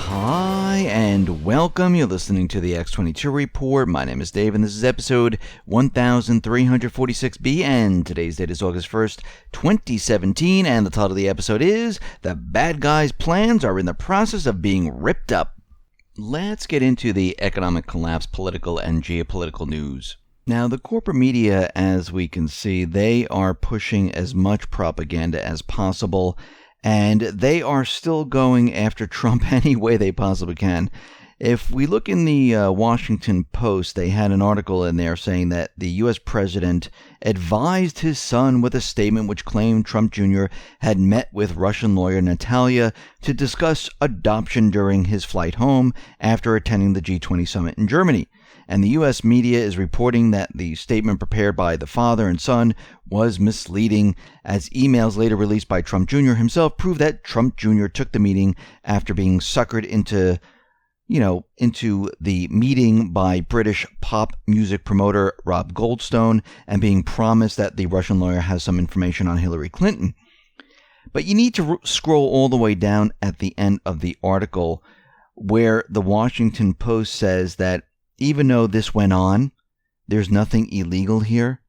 Hi and welcome. You're listening to the X22 Report. My name is Dave and this is episode 1346B and today's date is August 1st, 2017 and the title of the episode is The Bad Guys' Plans Are in the Process of Being Ripped Up. Let's get into the economic collapse, political and geopolitical news. Now, the corporate media, as we can see, they are pushing as much propaganda as possible. And they are still going after Trump any way they possibly can. If we look in the Washington Post, they had an article in there saying that the U.S. president advised his son with a statement which claimed Trump Jr. had met with Russian lawyer Natalia to discuss adoption during his flight home after attending the G20 summit in Germany. And the U.S. media is reporting that the statement prepared by the father and son was misleading, as emails later released by Trump Jr. himself prove that Trump Jr. took the meeting after being suckered into the meeting by British pop music promoter Rob Goldstone and being promised that the Russian lawyer has some information on Hillary Clinton. But you need to scroll all the way down at the end of the article where the Washington Post says that even though this went on, there's nothing illegal here,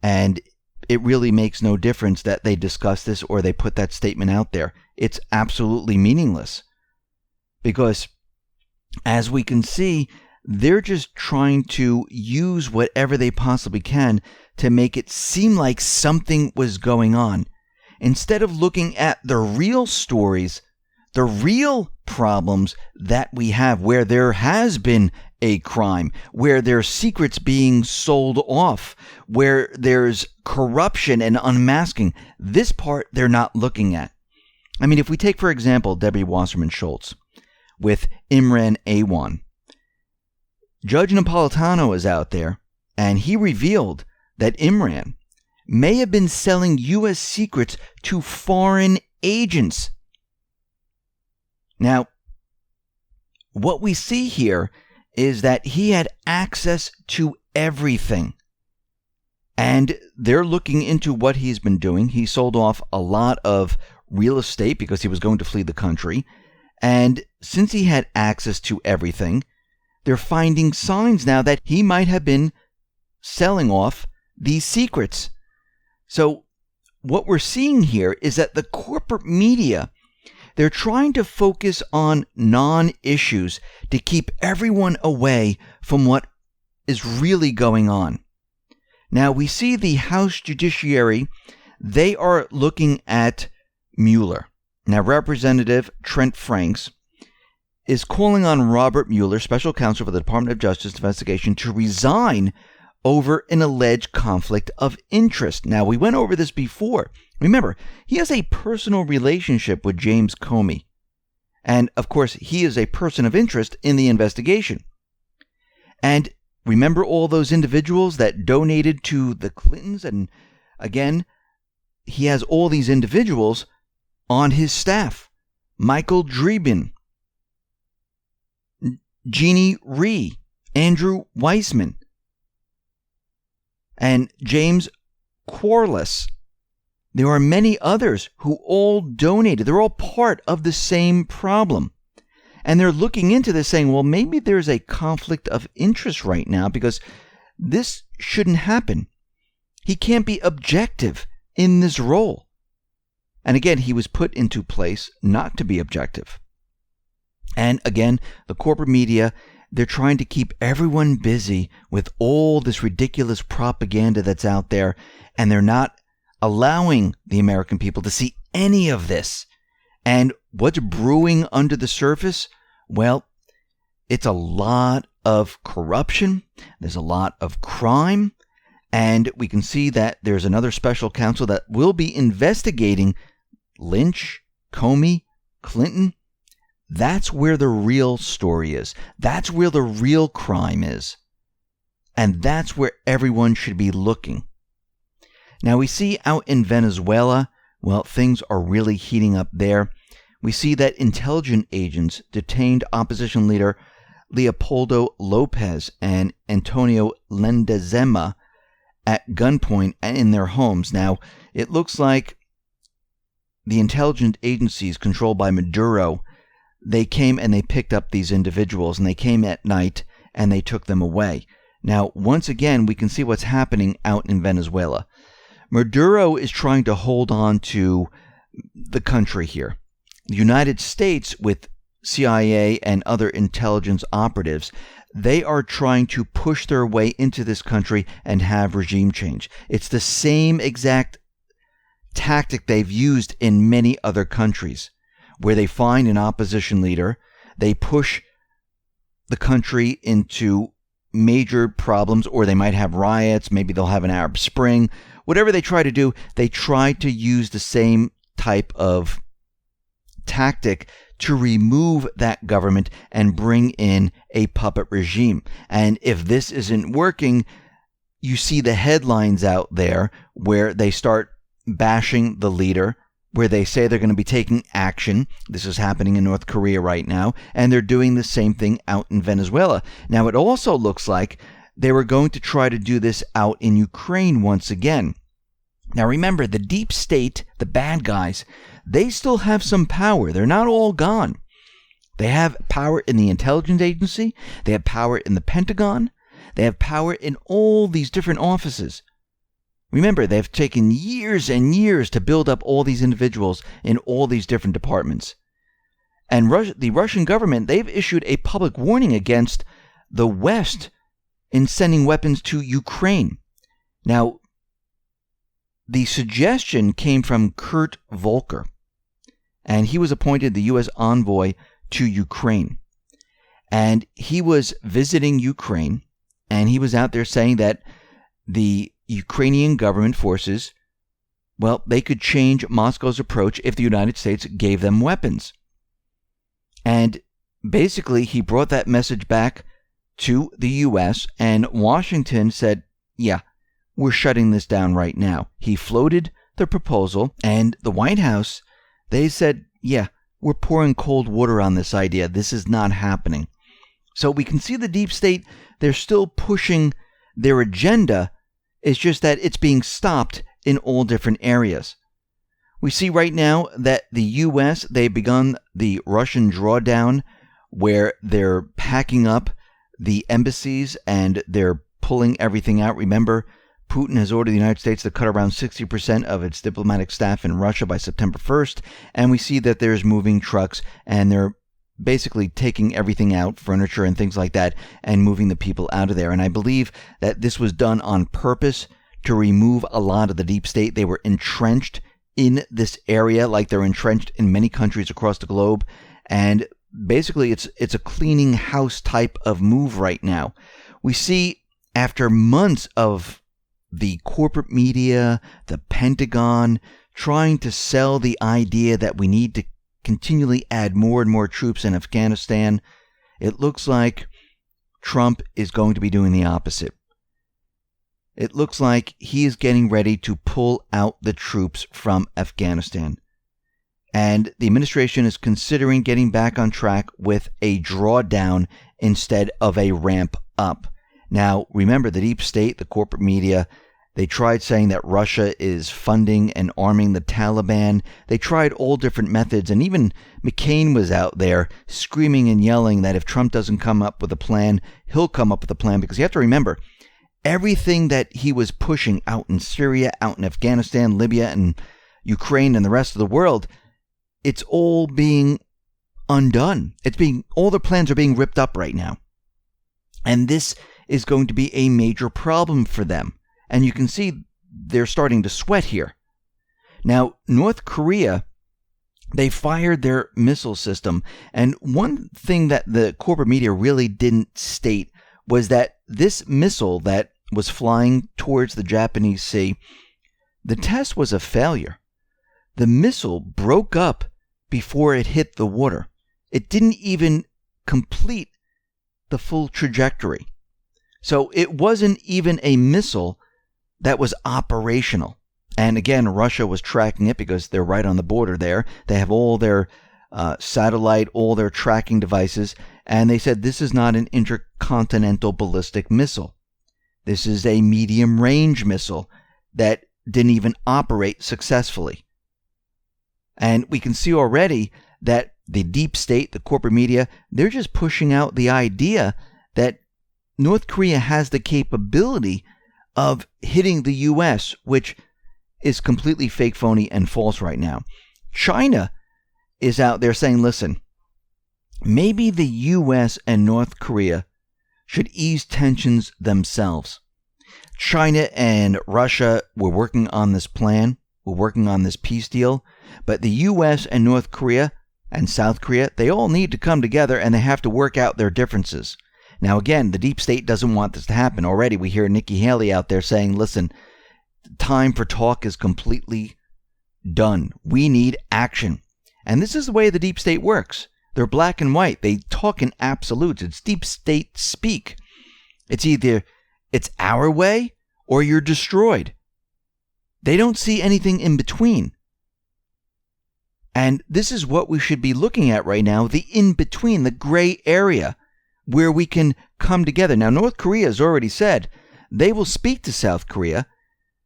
and it really makes no difference that they discuss this or they put that statement out there. It's absolutely meaningless. Because, as we can see, they're just trying to use whatever they possibly can to make it seem like something was going on, instead of looking at the real stories, the real problems that we have, where there has been a crime, where there's secrets being sold off, where there's corruption and unmasking. This part they're not looking at. I mean, if we take, for example, Debbie Wasserman Schultz with Imran Awan, Judge Napolitano is out there, and he revealed that Imran may have been selling U.S. secrets to foreign agents. Now, what we see here is that he had access to everything. And they're looking into what he's been doing. He sold off a lot of real estate because he was going to flee the country. And since he had access to everything, they're finding signs now that he might have been selling off these secrets. So what we're seeing here is that the corporate media, they're trying to focus on non-issues to keep everyone away from what is really going on. Now, we see the House Judiciary, they are looking at Mueller. Now, Representative Trent Franks is calling on Robert Mueller, special counsel for the Department of Justice investigation, to resign over an alleged conflict of interest. Now, we went over this before. Remember, he has a personal relationship with James Comey. And, of course, he is a person of interest in the investigation. And remember all those individuals that donated to the Clintons? And, again, he has all these individuals on his staff. Michael Dreeben, Jeannie Rhee, Andrew Weissman, and James Corliss. There are many others who all donated. They're all part of the same problem. And they're looking into this saying, well, maybe there's a conflict of interest right now because this shouldn't happen. He can't be objective in this role. And again, he was put into place not to be objective. And again, the corporate media, they're trying to keep everyone busy with all this ridiculous propaganda that's out there, and they're not allowing the American people to see any of this. And what's brewing under the surface? Well, it's a lot of corruption. There's a lot of crime. And we can see that there's another special counsel that will be investigating Lynch, Comey, Clinton. That's where the real story is. That's where the real crime is. And that's where everyone should be looking. Now, we see out in Venezuela, well, things are really heating up there. We see that intelligence agents detained opposition leader Leopoldo Lopez and Antonio Ledezma at gunpoint in their homes. Now, it looks like the intelligence agencies controlled by Maduro, they came and they picked up these individuals, and they came at night and they took them away. Now, once again, we can see what's happening out in Venezuela. Maduro is trying to hold on to the country here. The United States, with CIA and other intelligence operatives, they are trying to push their way into this country and have regime change. It's the same exact tactic they've used in many other countries, where they find an opposition leader, they push the country into major problems, or they might have riots, maybe they'll have an Arab Spring. Whatever they try to do, they try to use the same type of tactic to remove that government and bring in a puppet regime. And if this isn't working, you see the headlines out there where they start bashing the leader, where they say they're going to be taking action. This is happening in North Korea right now, and they're doing the same thing out in Venezuela. Now, it also looks like they were going to try to do this out in Ukraine once again. Now, remember, the deep state, the bad guys, they still have some power. They're not all gone. They have power in the intelligence agency. They have power in the Pentagon. They have power in all these different offices. Remember, they've taken years and years to build up all these individuals in all these different departments. And the Russian government, they've issued a public warning against the West in sending weapons to Ukraine. Now, the suggestion came from Kurt Volker, and he was appointed the U.S. envoy to Ukraine. And he was visiting Ukraine, and he was out there saying that the Ukrainian government forces, well, they could change Moscow's approach if the United States gave them weapons. And basically, he brought that message back to the U.S., and Washington said, yeah, we're shutting this down right now. He floated the proposal, and the White House, they said, yeah, we're pouring cold water on this idea. This is not happening. So we can see the deep state, they're still pushing their agenda. It's just that it's being stopped in all different areas. We see right now that the U.S., they've begun the Russian drawdown, where they're packing up the embassies and they're pulling everything out. Remember, Putin has ordered the United States to cut around 60% of its diplomatic staff in Russia by September 1st, and we see that there's moving trucks, and they're basically taking everything out, furniture and things like that, and moving the people out of there. And I believe that this was done on purpose to remove a lot of the deep state. They were entrenched in this area like they're entrenched in many countries across the globe, and basically it's a cleaning house type of move right now. We see, after months of the corporate media, the Pentagon, trying to sell the idea that we need to continually add more and more troops in Afghanistan, it looks like Trump is going to be doing the opposite. It looks like he is getting ready to pull out the troops from Afghanistan. And the administration is considering getting back on track with a drawdown instead of a ramp up. Now, remember, the deep state, the corporate media, they tried saying that Russia is funding and arming the Taliban. They tried all different methods, and even McCain was out there screaming and yelling that if Trump doesn't come up with a plan, he'll come up with a plan, because you have to remember, everything that he was pushing out in Syria, out in Afghanistan, Libya, and Ukraine, and the rest of the world, it's all being undone. All the plans are being ripped up right now. And this is going to be a major problem for them. And you can see they're starting to sweat here. Now, North Korea, they fired their missile system. And one thing that the corporate media really didn't state was that this missile that was flying towards the Japanese Sea, the test was a failure. The missile broke up before it hit the water. It didn't even complete the full trajectory. So it wasn't even a missile that was operational. And again, Russia was tracking it because they're right on the border there. They have all their satellite, all their tracking devices, and they said this is not an intercontinental ballistic missile. This is a medium-range missile that didn't even operate successfully. And we can see already that the deep state, the corporate media, they're just pushing out the idea that North Korea has the capability of hitting the U.S., which is completely fake, phony, and false right now. China is out there saying, listen, maybe the U.S. and North Korea should ease tensions themselves. China and Russia were working on this plan. We're working on this peace deal. But the U.S. and North Korea and South Korea, they all need to come together and they have to work out their differences. Now, again, the deep state doesn't want this to happen. Already we hear Nikki Haley out there saying, listen, time for talk is completely done. We need action. And this is the way the deep state works. They're black and white. They talk in absolutes. It's deep state speak. It's either it's our way or you're destroyed. They don't see anything in between. And this is what we should be looking at right now, the in-between, the gray area where we can come together. Now, North Korea has already said they will speak to South Korea.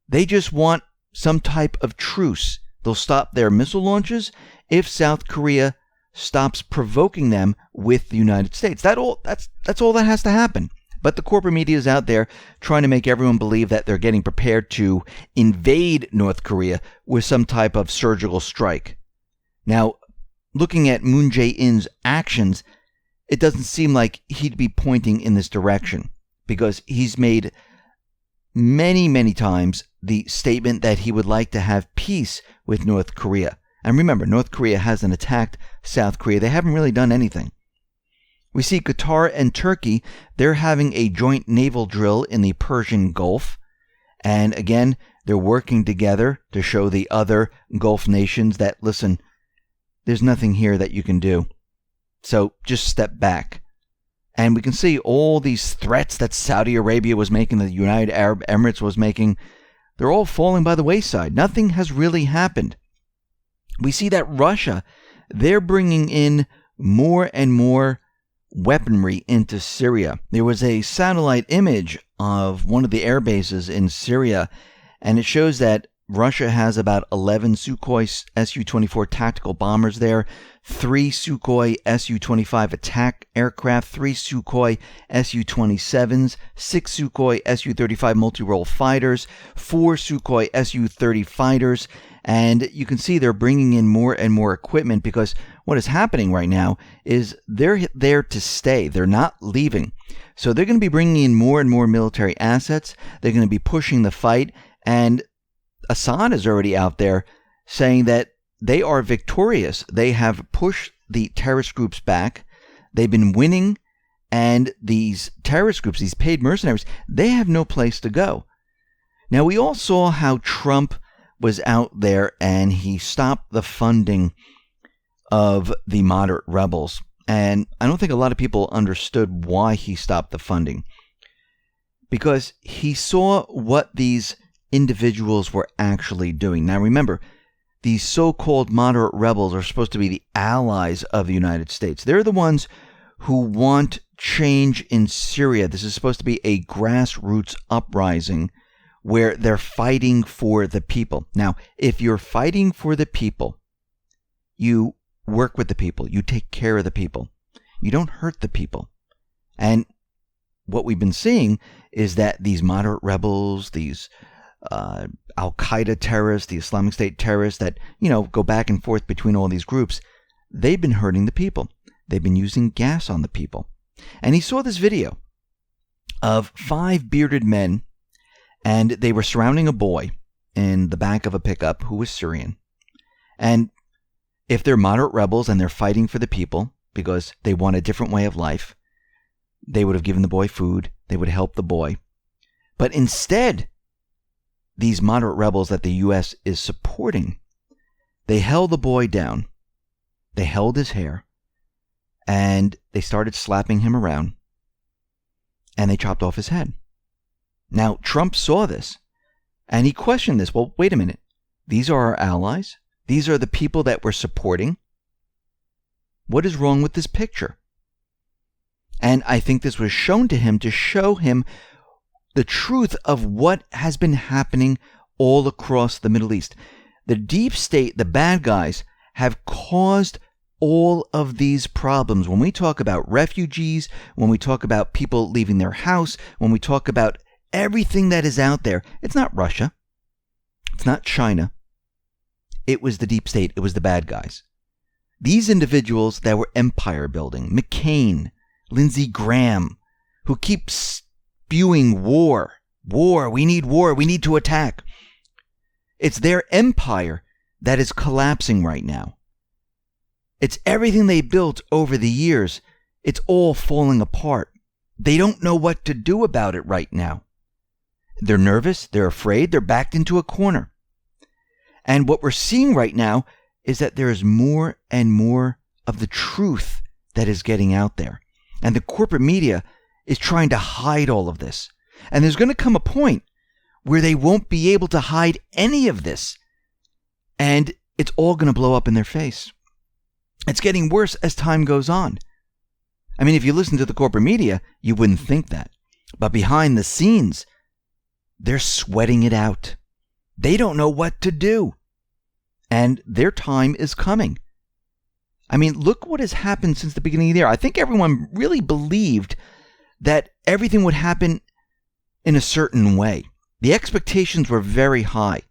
They just want some type of truce. They'll stop their missile launches if South Korea stops provoking them with the United States. That's all that has to happen. But the corporate media is out there trying to make everyone believe that they're getting prepared to invade North Korea with some type of surgical strike. Now, looking at Moon Jae-in's actions, it doesn't seem like he'd be pointing in this direction because he's made many, many times the statement that he would like to have peace with North Korea. And remember, North Korea hasn't attacked South Korea. They haven't really done anything. We see Qatar and Turkey, they're having a joint naval drill in the Persian Gulf. And again, they're working together to show the other Gulf nations that, listen, there's nothing here that you can do. So just step back. And we can see all these threats that Saudi Arabia was making, the United Arab Emirates was making, they're all falling by the wayside. Nothing has really happened. We see that Russia, they're bringing in more and more weaponry into Syria. There was a satellite image of one of the air bases in Syria, and it shows that Russia has about 11 Sukhoi Su-24 tactical bombers there, 3 Sukhoi Su-25 attack aircraft, 3 Sukhoi Su-27s, 6 Sukhoi Su-35 multi-role fighters, 4 Sukhoi Su-30 fighters, and you can see they're bringing in more and more equipment because what is happening right now is they're there to stay. They're not leaving. So they're going to be bringing in more and more military assets. They're going to be pushing the fight, and Assad is already out there saying that they are victorious. They have pushed the terrorist groups back. They've been winning, and these terrorist groups, these paid mercenaries, they have no place to go. Now, we all saw how Trump was out there and he stopped the funding of the moderate rebels. And I don't think a lot of people understood why he stopped the funding. Because he saw what these individuals were actually doing. Now remember, these so-called moderate rebels are supposed to be the allies of the United States. They're the ones who want change in Syria. This is supposed to be a grassroots uprising where they're fighting for the people. Now, if you're fighting for the people, you work with the people. You take care of the people. You don't hurt the people. And what we've been seeing is that these moderate rebels, these Al-Qaeda terrorists, the Islamic State terrorists that, go back and forth between all these groups, they've been hurting the people. They've been using gas on the people. And he saw this video of 5 bearded men, and they were surrounding a boy in the back of a pickup who was Syrian. And if they're moderate rebels and they're fighting for the people because they want a different way of life, they would have given the boy food. They would help the boy. But instead, these moderate rebels that the U.S. is supporting, they held the boy down. They held his hair. And they started slapping him around. And they chopped off his head. Now, Trump saw this. And he questioned this. Well, wait a minute. These are our allies. These are the people that we're supporting. What is wrong with this picture? And I think this was shown to him to show him the truth of what has been happening all across the Middle East. The deep state, the bad guys, have caused all of these problems, when we talk about refugees, when we talk about people leaving their house, when we talk about everything that is out there, it's not Russia. It's not China. It was the deep state. It was the bad guys. These individuals that were empire building, McCain, Lindsey Graham, who keep spewing war, we need to attack. It's their empire that is collapsing right now. It's everything they built over the years. It's all falling apart. They don't know what to do about it right now. They're nervous. They're afraid. They're backed into a corner. And what we're seeing right now is that there is more and more of the truth that is getting out there. And the corporate media is trying to hide all of this. And there's going to come a point where they won't be able to hide any of this. And it's all going to blow up in their face. It's getting worse as time goes on. I mean, if you listen to the corporate media, you wouldn't think that. But behind the scenes, they're sweating it out. They don't know what to do. And their time is coming. I mean, look what has happened since the beginning of the year. I think everyone really believed that everything would happen in a certain way. The expectations were very high.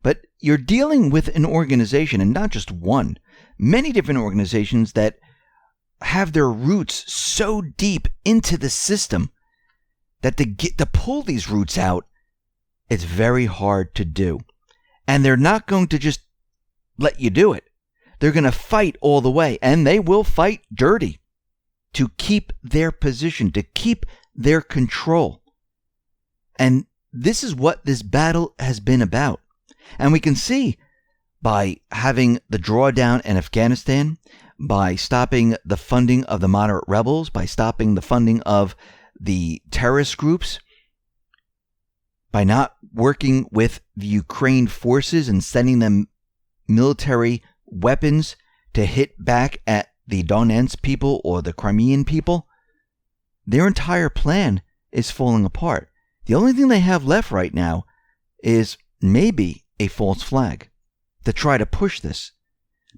But you're dealing with an organization, and not just one, many different organizations that have their roots so deep into the system that to pull these roots out, it's very hard to do. And they're not going to just let you do it. They're going to fight all the way, and they will fight dirty to keep their position, to keep their control. And this is what this battle has been about. And we can see by having the drawdown in Afghanistan, by stopping the funding of the moderate rebels, by stopping the funding of the terrorist groups, by not working with the Ukraine forces and sending them military weapons to hit back at the Donetsk people or the Crimean people, their entire plan is falling apart. The only thing they have left right now is maybe a false flag to try to push this,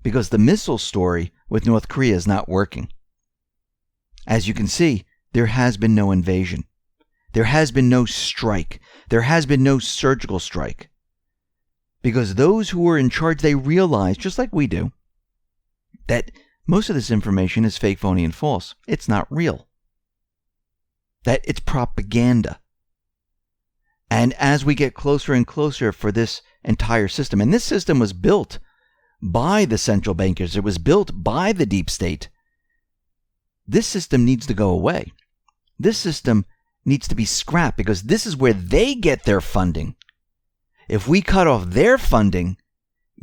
because the missile story with North Korea is not working. As you can see, there has been no invasion. There has been no strike. There has been no surgical strike. Because those who are in charge, they realize, just like we do, that most of this information is fake, phony, and false. It's not real. That it's propaganda. And as we get closer and closer for this entire system, and this system was built by the central bankers, it was built by the deep state, this system needs to go away. This system needs to be scrapped, because this is where they get their funding. If we cut off their funding,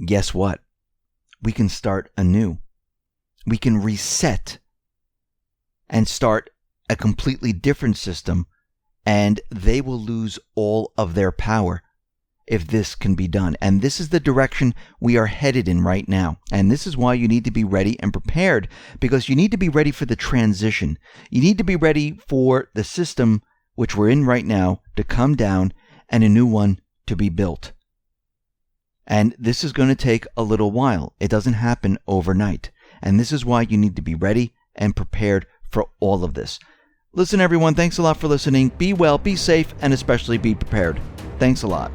guess what? We can start anew. We can reset and start a completely different system, and they will lose all of their power if this can be done. And this is the direction we are headed in right now. And this is why you need to be ready and prepared, because you need to be ready for the transition. You need to be ready for the system which we're in right now to come down and a new one to be built. And this is going to take a little while. It doesn't happen overnight. And this is why you need to be ready and prepared for all of this. Listen, everyone, thanks a lot for listening. Be well, be safe, and especially be prepared. Thanks a lot.